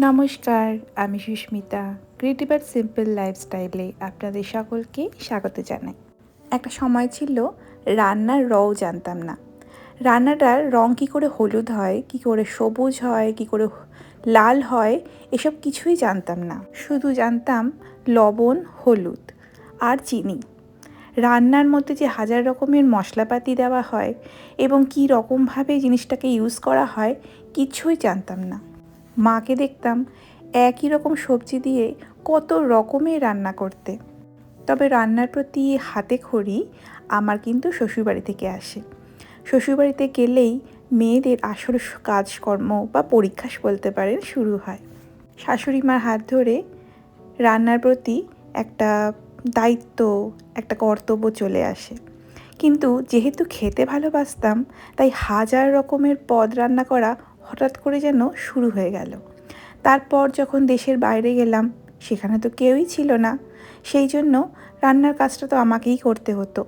নমস্কার, আমি সুস্মিতা। ক্রিয়েটিভ আর সিম্পল লাইফস্টাইলে আপনাদের সকলকে স্বাগত জানাই। একটা সময় ছিল রান্নার রও জানতাম না। রান্নাটার রং কী করে হলুদ হয়, কী করে সবুজ হয়, কী করে লাল হয়, এসব কিছুই জানতাম না। শুধু জানতাম লবণ, হলুদ আর চিনি। রান্নার মধ্যে যে হাজার রকমের মশলাপাতি দেওয়া হয় এবং কী রকমভাবে জিনিসটাকে ইউজ করা হয়, কিছুই জানতাম না। মাকে দেখতাম একই রকম সবজি দিয়ে কত রকমের রান্না করতে। তবে রান্নার প্রতি হাতেখড়ি আমার কিন্তু শ্বশুরবাড়ি থেকে আসে। শ্বশুরবাড়িতে গেলেই মেয়েদের আসল কাজকর্ম বা পরীক্ষা বলতে পারেন শুরু হয়। শাশুড়ি মার হাত ধরে রান্নার প্রতি একটা দায়িত্ব, একটা কর্তব্য চলে আসে। কিন্তু যেহেতু খেতে ভালোবাসতাম, তাই হাজার রকমের পদ রান্না করা হঠাৎ করে যেন শুরু হয়ে গেল। তারপর যখন দেশের বাইরে গেলাম, সেখানে তো কেউই ছিল না। সেই জন্য রান্নার কাজটা তো আমাকেই করতে হতো।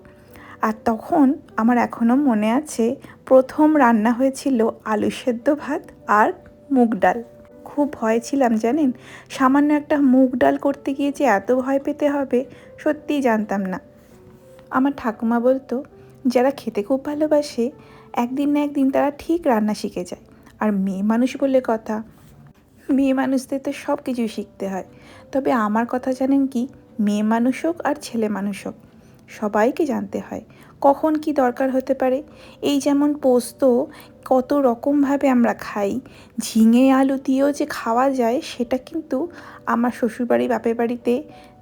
আর তখন আমার এখনও মনে আছে, প্রথম রান্না হয়েছিল আলু সেদ্ধ ভাত আর মুগ ডাল। খুব ভয় ছিলাম জানেন, সামান্য একটা মুগ ডাল করতে গিয়ে যে এত ভয় পেতে হবে সত্যিই জানতাম না। আমার ঠাকুমা বলতো, যারা খেতে খুব ভালোবাসে একদিন না একদিন তারা ঠিক রান্না শিখে যায়। আর মেয়ে মানুষ বলে কথা, মেয়ে মানুষদের তো সব কিছু শিখতে হয়। তবে আমার কথা জানেন কি, মেয়ে মানুষ হোক আর ছেলে মানুষ হোক, সবাইকে জানতে হয় কখন কি দরকার হতে পারে। এই যেমন পোস্ত কত রকমভাবে আমরা খাই, ঝিঙে আলু দিয়েও যে খাওয়া যায় সেটা কিন্তু আমার শ্বশুরবাড়ি বাপের বাড়িতে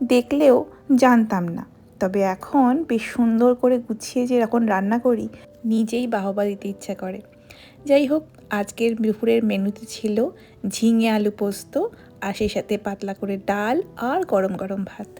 দেখলেও জানতাম না। তবে এখন বেশ সুন্দর করে গুছিয়ে যে এখন রান্না করি, নিজেই বাহবা দিতে ইচ্ছা করে। যাই হোক, আজকের দুপুরের মেনুতে ছিল ঝিঙে আলু পোস্ত আর সেই সাথে পাতলা করে ডাল আর গরম গরম ভাত।